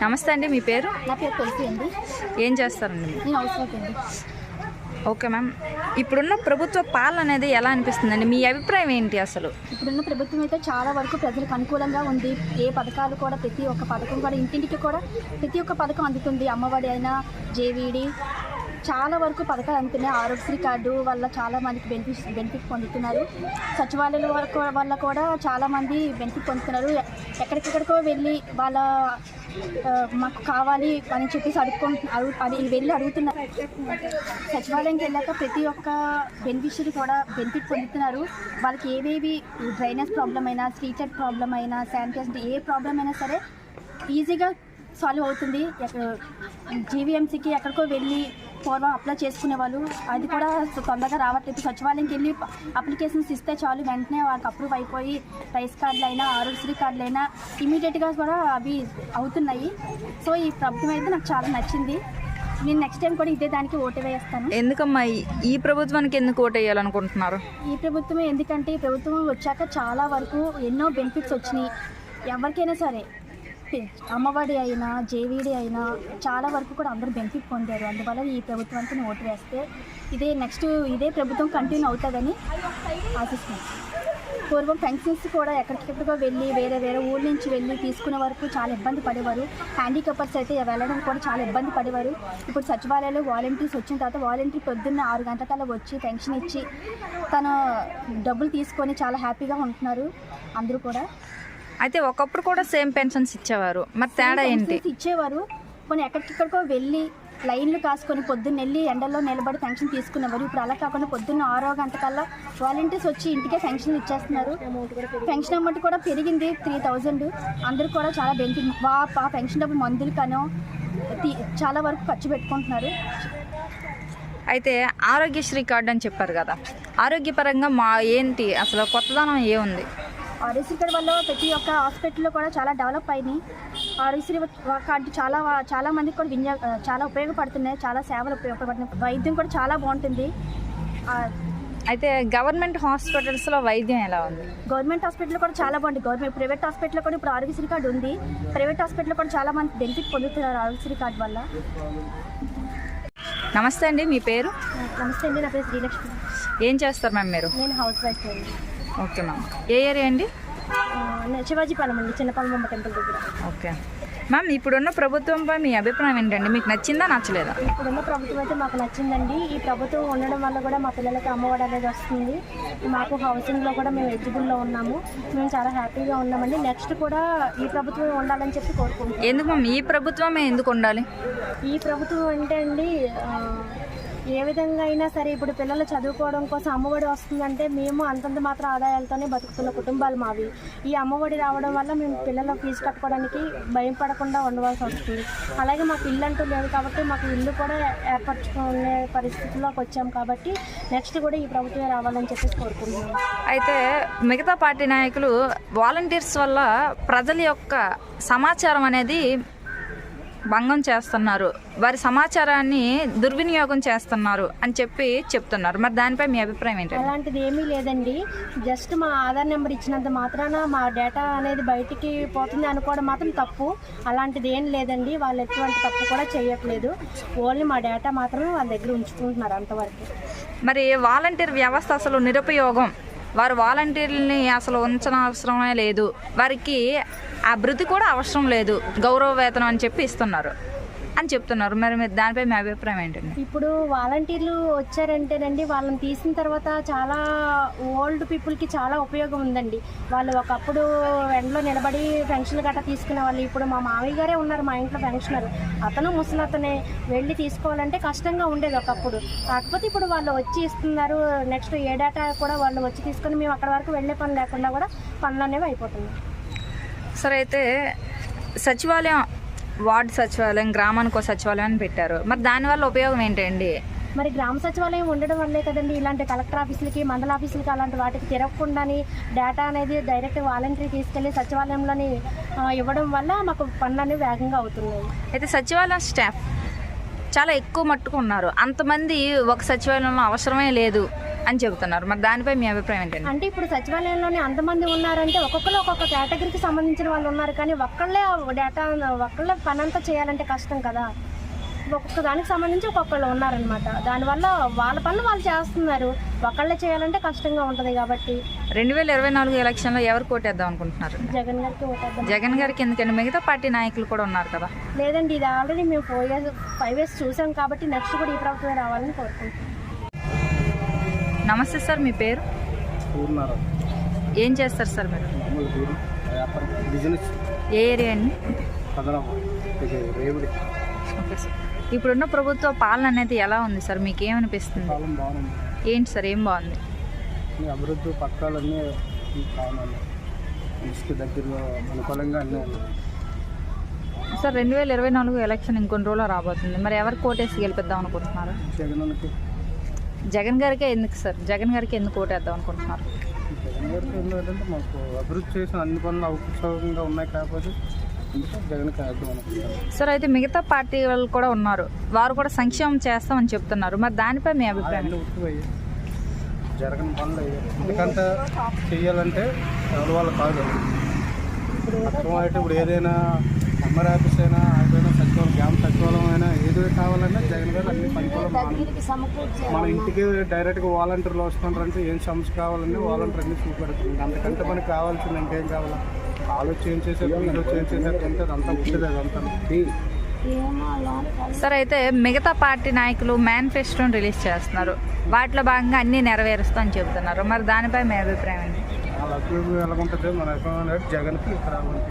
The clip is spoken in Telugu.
నమస్తే అండి, మీ పేరు? నా పేరు తులసి అండి. ఏం చేస్తారండి? నేను హౌస్ వైఫ్ అండి. ఓకే మ్యామ్, ఇప్పుడున్న ప్రభుత్వ పాలన అనేది ఎలా అనిపిస్తుందండి? మీ అభిప్రాయం ఏంటి అసలు? ఇప్పుడున్న ప్రభుత్వం అయితే చాలా వరకు ప్రజలకు అనుకూలంగా ఉంది. ఏ పథకాలు కూడా ప్రతి ఒక్క పథకం కూడా ఇంటింటికి కూడా ప్రతి ఒక్క పథకం అందుతుంది. అమ్మఒడి అయినా, జేవీడి, చాలా వరకు పథకాలు అందుతున్నాయి. ఆరోగ్యశ్రీ కార్డు వల్ల చాలా మందికి బెనిఫిట్ పొందుతున్నారు. సచివాలయాల వల్ల కూడా చాలామంది బెనిఫిట్ పొందుతున్నారు. ఎక్కడికెక్కడికో వెళ్ళి వాళ్ళ మాకు కావాలి అని చెప్పేసి వెళ్ళి అడుగుతున్నారు. సచివాలయంకి వెళ్ళాక ప్రతి ఒక్క బెనిఫిషరీ కూడా బెనిఫిట్ పొందుతున్నారు. వాళ్ళకి ఏవేవి డ్రైనేజ్ ప్రాబ్లం అయినా, స్ట్రీట్ లైట్ ప్రాబ్లం అయినా, శానిటైజేషన్ ఏ ప్రాబ్లం అయినా సరే ఈజీగా సాల్వ్ అవుతుంది. జీవీఎంసీకి ఎక్కడికో వెళ్ళి పూర్వం అప్లై చేసుకునే వాళ్ళు, అది కూడా తొందరగా రావట్లేదు. సచివాలయంకి వెళ్ళి అప్లికేషన్స్ ఇస్తే చాలు, వెంటనే వాళ్ళకి అప్రూవ్ అయిపోయి రైస్ కార్డులు అయినా, ఆరోగ్యశ్రీ కార్డులు అయినా ఇమీడియట్గా కూడా అవి అవుతున్నాయి. సో ఈ ప్రభుత్వం అయితే నాకు చాలా నచ్చింది. నేను నెక్స్ట్ టైం కూడా ఇదే దానికి ఓటు వేస్తాను. ఎందుకమ్మా ఈ ప్రభుత్వానికి ఎందుకు ఓటు వేయాలనుకుంటున్నారు? ఈ ప్రభుత్వమే ఎందుకంటే ఈ ప్రభుత్వం వచ్చాక చాలా వరకు ఎన్నో బెనిఫిట్స్ వచ్చినాయి. ఎవరికైనా సరే అమ్మఒడి అయినా, జేవీడి అయినా చాలా వరకు కూడా అందరూ బెనిఫిట్ పొందారు. అందువల్ల ఈ ప్రభుత్వానికి నేను ఓటు వేస్తే ఇదే ప్రభుత్వం కంటిన్యూ అవుతుందని ఆశిస్తున్నాను. పూర్వం పెన్షన్స్ కూడా ఎక్కడికెక్కడికో వెళ్ళి వేరే ఊళ్ళ నుంచి వెళ్ళి తీసుకునే వరకు చాలా ఇబ్బంది పడేవారు. హ్యాండిక్యాపర్స్ అయితే వెళ్ళడం కూడా చాలా ఇబ్బంది పడేవారు. ఇప్పుడు సచివాలయాలు వాలంటీర్స్ వచ్చిన తర్వాత వాలంటీర్ పొద్దున్న 6 గంటలకల్లా వచ్చి పెన్షన్ ఇచ్చి తన డబ్బులు తీసుకొని చాలా హ్యాపీగా ఉంటున్నారు అందరూ కూడా. అయితే ఒకప్పుడు కూడా సేమ్ పెన్షన్స్ ఇచ్చేవారు, మరి తేడా ఏంటి? ఇచ్చేవారు, కొన్ని ఎక్కడికెక్కడికో వెళ్ళి లైన్లు కాసుకొని పొద్దున్న వెళ్ళి ఎండల్లో నిలబడి పెన్షన్ తీసుకునేవారు. ఇప్పుడు అలా కాకుండా పొద్దున్న 6 గంటకల్లా వాలంటీర్స్ వచ్చి ఇంటికే పెన్షన్ ఇచ్చేస్తున్నారు. పెన్షన్ అమౌంట్ కూడా పెరిగింది 3000. అందరూ కూడా చాలా బెనిఫిట్. ఆ పెన్షన్ డబ్బులు మందులకనో చాలా వరకు ఖర్చు పెట్టుకుంటున్నారు. అయితే ఆరోగ్యశ్రీ కార్డు అని చెప్పారు కదా, ఆరోగ్యపరంగా ఏంటి అసలు కొత్తదనం ఏముంది? ఆరోగ్యశ్రీ కార్డు వల్ల ప్రతి ఒక్క హాస్పిటల్లో కూడా చాలా డెవలప్ అయినాయి. ఆరోగ్యశ్రీ కార్డు చాలా మందికి కూడా చాలా ఉపయోగపడుతున్నాయి. చాలా సేవలు ఉపయోగపడుతున్నాయి. వైద్యం కూడా చాలా బాగుంటుంది. అయితే గవర్నమెంట్ హాస్పిటల్స్లో వైద్యం ఎలా ఉంది? గవర్నమెంట్ హాస్పిటల్ కూడా చాలా బాగుంది. ప్రైవేట్ హాస్పిటల్లో కూడా ఇప్పుడు ఆరోగ్యశ్రీ కార్డు ఉంది. ప్రైవేట్ హాస్పిటల్లో కూడా చాలా మంది బెనిఫిట్ పొందుతున్నారు ఆరోగ్యశ్రీ కార్డు వల్ల. నమస్తే అండి, మీ పేరు? నమస్తే అండి, నా పేరు శ్రీలక్ష్మి. ఏం చేస్తారు మ్యామ్ మీరు? నేను హౌస్ వైఫ్ అండి. ఓకే మ్యామ్, ఏ ఏరియా అండి? శివాజీపాలెం అండి, చిన్నపాలెం టెంపుల్ దగ్గర. ఓకే మ్యామ్, ఇప్పుడున్న ప్రభుత్వంపై మీ అభిప్రాయం ఏంటండి? మీకు నచ్చిందా, నచ్చలేదా? ఇప్పుడున్న ప్రభుత్వం అయితే మాకు నచ్చిందండి. ఈ ప్రభుత్వం ఉండడం వల్ల కూడా మా పిల్లలకి అమ్మఒడి అనేది వస్తుంది. మాకు హౌసింగ్లో కూడా మేము ఎలిజిబుల్లో ఉన్నాము. మేము చాలా హ్యాపీగా ఉన్నామండి. నెక్స్ట్ కూడా ఈ ప్రభుత్వం ఉండాలని చెప్పి కోరుకుంటున్నాం. ఎందుకు మ్యామ్ ఈ ప్రభుత్వమే ఎందుకు ఉండాలి? ఈ ప్రభుత్వం అంటే అండి, ఏ విధంగా అయినా సరే ఇప్పుడు పిల్లలు చదువుకోవడం కోసం అమ్మఒడి వస్తుందంటే మేము అంతంత మాత్రం ఆదాయాలతోనే బతుకుతున్న కుటుంబాలు మావి. ఈ అమ్మఒడి రావడం వల్ల మేము పిల్లల ఫీజు కట్టుకోవడానికి భయం పడకుండా ఉండవలసి వస్తుంది. అలాగే మాకు ఇల్లు అంటూ లేదు కాబట్టి మాకు ఇల్లు కూడా ఏర్పరచుకునే పరిస్థితుల్లోకి వచ్చాం కాబట్టి నెక్స్ట్ కూడా ఈ ప్రభుత్వమే రావాలని చెప్పేసి కోరుకుంటున్నాం. అయితే మిగతా పార్టీ నాయకులు వాలంటీర్స్ వల్ల ప్రజల యొక్క సమాచారం అనేది భంగం చేస్తున్నారు, వారి సమాచారాన్ని దుర్వినియోగం చేస్తున్నారు అని చెప్తున్నారు. మరి దానిపై మీ అభిప్రాయం ఏంటి? అలాంటిది ఏమీ లేదండి. జస్ట్ మా ఆధార్ నెంబర్ ఇచ్చినంత మాత్రాన మా డేటా అనేది బయటికి పోతుంది అనుకోవడం మాత్రం తప్పు. అలాంటిది ఏం లేదండి. వాళ్ళు ఎటువంటి తప్పు కూడా చేయట్లేదు. ఓన్లీ మా డేటా మాత్రం వాళ్ళ దగ్గర ఉంచుకుంటున్నారు అంతవరకు. మరి వాలంటీర్ వ్యవస్థ అసలు నిరుపయోగం, వారు వాలంటీర్లని అసలు ఉంచనవసరమే లేదు, వారికి ఆ భృతి కూడా అవసరం లేదు, గౌరవ వేతనం అని చెప్పి ఇస్తున్నారు అని చెప్తున్నారు. మరి మీరు దానిపై మీ అభిప్రాయం ఏంటండి? ఇప్పుడు వాలంటీర్లు వచ్చారంటేనండి, వాళ్ళని తీసిన తర్వాత చాలా ఓల్డ్ పీపుల్కి చాలా ఉపయోగం ఉందండి. వాళ్ళు ఒకప్పుడు ఎండలో నిలబడి పెన్షన్లు గట్రా తీసుకునే వాళ్ళు. ఇప్పుడు మా మామయ్య గారే ఉన్నారు మా ఇంట్లో పెన్షనర్. అతను ముసలతనే వెళ్ళి తీసుకోవాలంటే కష్టంగా ఉండేది ఒకప్పుడు. కాకపోతే ఇప్పుడు వాళ్ళు వచ్చి ఇస్తున్నారు. నెక్స్ట్ ఏ డేటా కూడా వాళ్ళు వచ్చి తీసుకొని మేము అక్కడ వరకు వెళ్ళే పని లేకుండా కూడా పనులు అనేవి అయిపోతున్నాయి. సరే, అయితే సచివాలయం, వార్డు సచివాలయం, గ్రామానికి సచివాలయం అని పెట్టారు. మరి దానివల్ల ఉపయోగం ఏంటండి? మరి గ్రామ సచివాలయం ఉండడం వల్లే కదండి ఇలాంటి కలెక్టర్ ఆఫీసులకి, మండల ఆఫీసులకి అలాంటి వాటికి తిరగకుండాని డేటా అనేది డైరెక్ట్ వాలంటరీ తీసుకెళ్ళి సచివాలయంలోని ఇవ్వడం వల్ల మాకు పనులు అనేవి వేగంగా అవుతున్నాయి. అయితే సచివాలయం స్టాఫ్ చాలా ఎక్కువ మట్టుకు ఉన్నారు. అంతమంది ఒక సచివాలయంలో అవసరమే లేదు అని చెబుతున్నారు. మరి దానిపై మీ అభిప్రాయం ఏంటండి? అంటే ఇప్పుడు సచివాలయంలోనే అంతమంది ఉన్నారంటే ఒక్కొక్కరు ఒక్కొక్క కేటగిరీకి సంబంధించిన వాళ్ళు ఉన్నారు, కానీ ఒక్కళ్ళే ఒక్కళ్ళే పని అంతా చేయాలంటే కష్టం కదా. ఒక్కొక్క దానికి సంబంధించి ఒక్కొక్కళ్ళు ఉన్నారనమాట. దానివల్ల వాళ్ళ పనులు వాళ్ళు చేస్తున్నారు, ఒక్కళ్ళే చేయాలంటే కష్టంగా ఉంటుంది. కాబట్టి 2024 ఎలక్షన్లో ఎవరు కోటేద్దాం అనుకుంటున్నారు? జగన్ గారికి ఓటేద్దాం. జగన్ గారికి ఎందుకండి? మిగతా పార్టీ నాయకులు కూడా ఉన్నారు కదా. లేదండి, ఇది ఆల్రెడీ మేము 5 years చూసాం కాబట్టి నెక్స్ట్ కూడా ఈ ప్రభుత్వమే రావాలని కోరుకుంటున్నాం. నమస్తే సార్, మీ పేరు? ఏం చేస్తారు సార్ మీరు? బిజినెస్. ఏ ఏరియా అండి? Okay sir. ఇప్పుడున్న ప్రభుత్వ పాలన అనేది ఎలా ఉంది సార్? మీకు ఏమనిపిస్తుంది? బాగుంది. ఏంటి సార్, ఏం బాగుంది? అభివృద్ధి పథకాలన్నీ కావాలి, ఇంటికి దగ్గరలో అనుకూలంగా అన్నీ సార్ 2024 ఎలక్షన్ ఇంకొన్ని రోజులు రాబోతుంది. మరి ఎవరు కోటేసి గెలిపిద్దాం అనుకుంటున్నారు? జగన్కి. జగన్ గారికే ఎందుకు సార్? జగన్ గారికి ఎందుకు ఓటేద్దాం అనుకుంటున్నారు? జగన్ గారికి ఏంటంటే మాకు అభివృద్ధి చేసిన అన్ని పనులు అవసరంగా ఉన్నాయి, కాకపోతే జగన్కి వేద్దాం అనుకుంటున్నాను. సార్ అయితే మిగతా పార్టీ వాళ్ళు కూడా ఉన్నారు, వారు కూడా సంక్షేమం చేస్తామని చెప్తున్నారు. మరి దానిపై మీ అభిప్రాయం? అన్నీ ఉత్తిపోయి జరగని పనులు అయ్యాయి. ఎందుకంటే చెయ్యాలంటే ఎవరి వాళ్ళు కాదు. మొత్తం అయితే ఇప్పుడు ఏదైనా ఎంఆర్ ఆఫీస్ అయినా ఏదైనా సచివాలయం, గ్రామ సచివాలయం అయినా ఏదో కావాలన్నా జగన్ గారు అన్ని పనులు మన ఇంటికి డైరెక్ట్గా వాలంటీర్లు వస్తుంటారంటే ఏం సమస్య కావాలన్నా వాలంటీర్ అన్ని చూపెడుతుంది. అంతకంటే మనకి కావాల్సింది అంటే ఏం కావాలా? ఆలోచన చేసేది అంటే అదంతా ఉంటుంది. అదంతా సార్ అయితే మిగతా పార్టీ నాయకులు మేనిఫెస్టోని రిలీజ్ చేస్తున్నారు, వాటిలో భాగంగా అన్నీ నెరవేరుస్తామని చెబుతున్నారు. మరి దానిపై మీ అభిప్రాయం ఏంటి? వాళ్ళ అభివృద్ధి ఎలా ఉంటుంది? మన అభిప్రాయం జగన్కి ఇక్కడ రావాలి.